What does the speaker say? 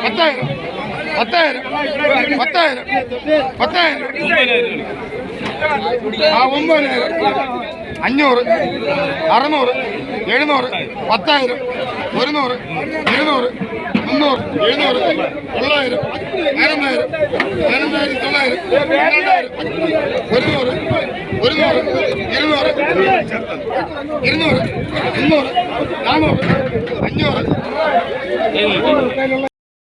10,000 10,000 10,000 10,000 ആ 9,000 500 600 700 10,000 100 200 300 700 900 11,000 9,000 100 200 200 300 400 500